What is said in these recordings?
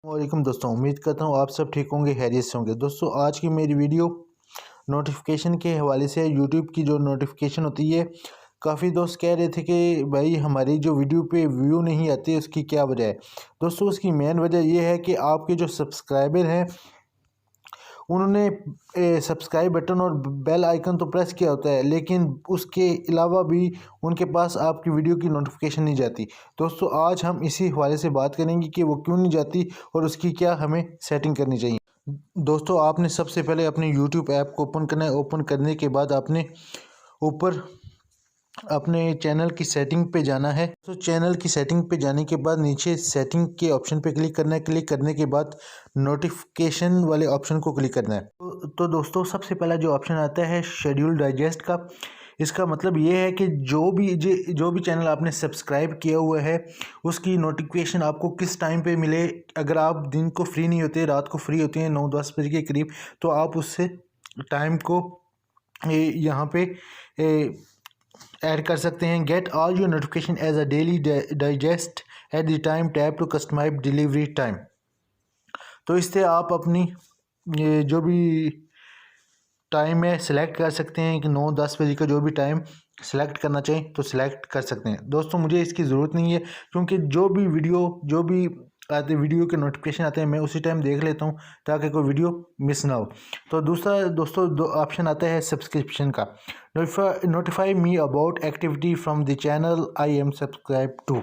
वालेकुम दोस्तों, उम्मीद करता हूँ आप सब ठीक होंगे, खैरियत से होंगे। दोस्तों आज की मेरी वीडियो नोटिफिकेशन के हवाले से यूट्यूब की जो नोटिफिकेशन होती है। काफ़ी दोस्त कह रहे थे कि भाई हमारी जो वीडियो पे व्यू नहीं आते, उसकी क्या वजह है। दोस्तों उसकी मेन वजह यह है कि आपके जो सब्सक्राइबर हैं उन्होंने सब्सक्राइब बटन और बेल आइकन तो प्रेस किया होता है, लेकिन उसके अलावा भी उनके पास आपकी वीडियो की नोटिफिकेशन नहीं जाती। दोस्तों आज हम इसी हवाले से बात करेंगे कि वो क्यों नहीं जाती और उसकी क्या हमें सेटिंग करनी चाहिए। दोस्तों आपने सबसे पहले अपने यूट्यूब ऐप को ओपन करना है। ओपन करने के बाद आपने ऊपर अपने चैनल की सेटिंग पे जाना है। तो चैनल की सेटिंग पे जाने के बाद नीचे सेटिंग के ऑप्शन पे क्लिक करना है। क्लिक करने के बाद नोटिफिकेशन वाले ऑप्शन को क्लिक करना है। तो दोस्तों सबसे पहला जो ऑप्शन आता है शेड्यूल डाइजेस्ट का। इसका मतलब ये है कि जो भी चैनल आपने सब्सक्राइब किया हुआ है उसकी नोटिफिकेशन आपको किस टाइम पे मिले। अगर आप दिन को फ्री नहीं होते, रात को फ्री होते हैं 9-10 बजे के करीब, तो आप उससे टाइम को यहाँ पे ऐड कर सकते हैं। Get all your notification as a daily digest at the time tap to customise delivery time. तो इससे आप अपनी ये जो भी टाइम है सिलेक्ट कर सकते हैं कि 9-10 बजे का जो भी टाइम सिलेक्ट करना चाहें तो सिलेक्ट कर सकते हैं। दोस्तों मुझे इसकी ज़रूरत नहीं है, क्योंकि जो भी आते वीडियो के नोटिफिकेशन आते हैं मैं उसी टाइम देख लेता हूं, ताकि कोई वीडियो मिस ना हो। तो दूसरा दोस्तों ऑप्शन आता है सब्सक्रिप्शन का। Notify me about activity from the channel I am subscribe to.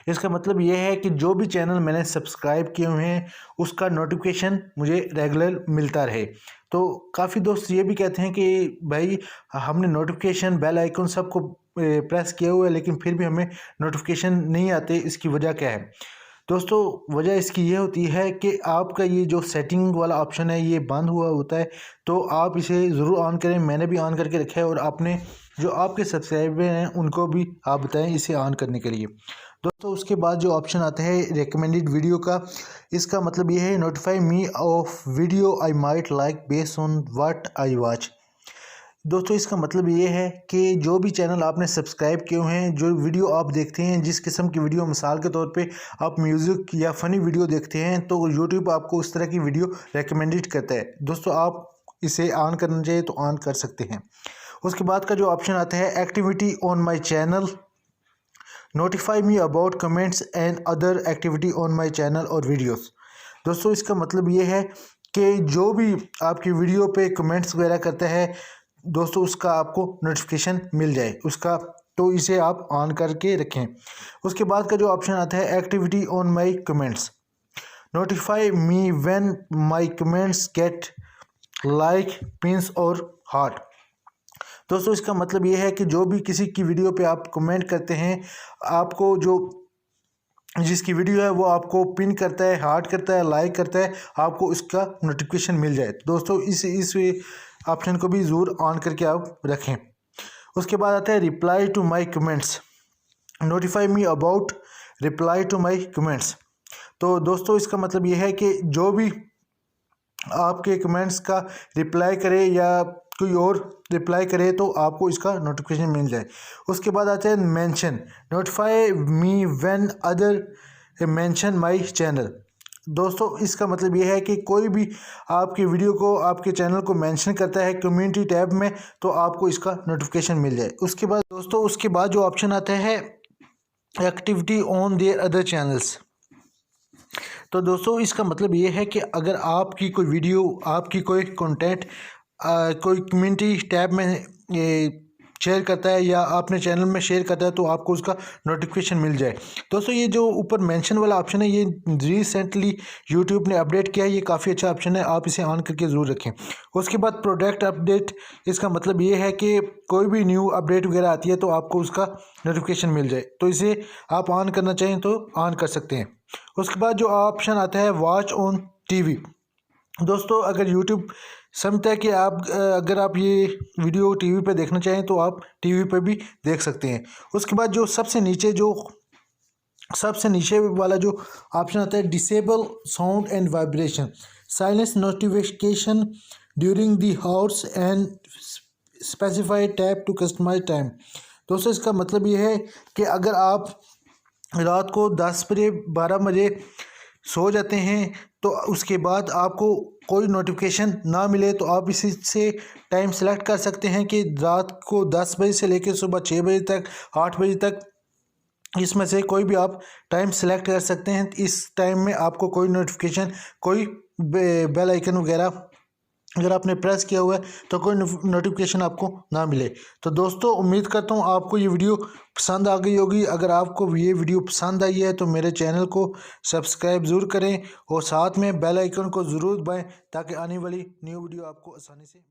इसका मतलब यह है कि जो भी चैनल मैंने सब्सक्राइब किए हुए हैं उसका नोटिफिकेशन मुझे रेगुलर मिलता रहे। तो काफ़ी दोस्त ये भी कहते हैं कि भाई हमने नोटिफिकेशन बेल आइकन सबको प्रेस किया हुआ है, लेकिन फिर भी हमें नोटिफिकेशन नहीं आते, इसकी वजह क्या है। दोस्तों वजह इसकी ये होती है कि आपका ये जो सेटिंग वाला ऑप्शन है ये बंद हुआ होता है, तो आप इसे ज़रूर ऑन करें। मैंने भी ऑन करके रखा है और आपने जो आपके सब्सक्राइबर हैं उनको भी आप बताएं इसे ऑन करने के लिए। दोस्तों उसके बाद जो ऑप्शन आता है रिकमेंडेड वीडियो का। इसका मतलब ये है notify me of video I might like based on what I watch. दोस्तों इसका मतलब ये है कि जो भी चैनल आपने सब्सक्राइब किए हुए हैं, जो वीडियो आप देखते हैं, जिस किस्म की वीडियो, मिसाल के तौर पे आप म्यूज़िक या फ़नी वीडियो देखते हैं, तो यूट्यूब आपको उस तरह की वीडियो रेकमेंडेड करता है। दोस्तों आप इसे ऑन करना चाहिए तो ऑन कर सकते हैं। उसके बाद का जो ऑप्शन आता है activity on my channel, notify me about comments and other activity on my channel और वीडियोज़। दोस्तों इसका मतलब ये है कि जो भी आपकी वीडियो पे कमेंट्स वगैरह करता है दोस्तों उसका आपको नोटिफिकेशन मिल जाए उसका, तो इसे आप ऑन करके रखें। उसके बाद का जो ऑप्शन आता है activity on my comments, notify me when my comments get like, pins और हार्ट। दोस्तों इसका मतलब ये है कि जो भी किसी की वीडियो पे आप कमेंट करते हैं, आपको जो जिसकी वीडियो है वो आपको पिन करता है, हार्ट करता है, लाइक करता है, आपको इसका नोटिफिकेशन मिल जाए। दोस्तों इस ऑप्शन को भी ज़रूर ऑन करके आप रखें। उसके बाद आता है reply to my comments, notify me about reply to my comments. तो दोस्तों इसका मतलब ये है कि जो भी आपके कमेंट्स का रिप्लाई करे या कोई और रिप्लाई करे तो आपको इसका नोटिफिकेशन मिल जाए। उसके बाद आता है mention, notify me when other mention my channel. दोस्तों इसका मतलब ये है कि कोई भी आपकी वीडियो को, आपके चैनल को मेंशन करता है कम्युनिटी टैब में, तो आपको इसका नोटिफिकेशन मिल जाए। उसके बाद दोस्तों उसके बाद जो ऑप्शन आता है activity on their other channels. तो दोस्तों इसका मतलब ये है कि अगर आपकी कोई वीडियो, आपकी कोई कंटेंट कोई कम्युनिटी टैब में शेयर करता है या आपने चैनल में शेयर करता है, तो आपको उसका नोटिफिकेशन मिल जाए। दोस्तों ये जो ऊपर मेंशन वाला ऑप्शन है ये रिसेंटली यूट्यूब ने अपडेट किया है, ये काफ़ी अच्छा ऑप्शन है, आप इसे ऑन करके ज़रूर रखें। उसके बाद प्रोडक्ट अपडेट, इसका मतलब ये है कि कोई भी न्यू अपडेट वगैरह आती है तो आपको उसका नोटिफिकेशन मिल जाए, तो इसे आप ऑन करना चाहें तो ऑन कर सकते हैं। उसके बाद जो ऑप्शन आता है वॉच ऑन टीवी। दोस्तों अगर यूट्यूब समझता है कि अगर आप ये वीडियो टीवी पे देखना चाहें तो आप टीवी पे भी देख सकते हैं। उसके बाद जो सबसे नीचे वाला जो ऑप्शन आता है disable sound and vibration, silence notification during the hours and specified tap to customise time. दोस्तों इसका मतलब ये है कि अगर आप रात को 10 बजे 12 बजे सो जाते हैं तो उसके बाद आपको कोई नोटिफिकेशन ना मिले तो आप इसी से टाइम सेलेक्ट कर सकते हैं कि रात को 10 बजे से लेकर सुबह 6 बजे तक, 8 बजे तक, इसमें से कोई भी आप टाइम सेलेक्ट कर सकते हैं। इस टाइम में आपको कोई नोटिफिकेशन, कोई बेल आइकन वगैरह अगर आपने प्रेस किया हुआ है तो कोई नोटिफिकेशन आपको ना मिले। तो दोस्तों, उम्मीद करता हूँ आपको ये वीडियो पसंद आ गई होगी। अगर आपको ये वीडियो पसंद आई है तो मेरे चैनल को सब्सक्राइब ज़रूर करें और साथ में बेल आइकन को ज़रूर दबाएं ताकि आने वाली न्यू वीडियो आपको आसानी से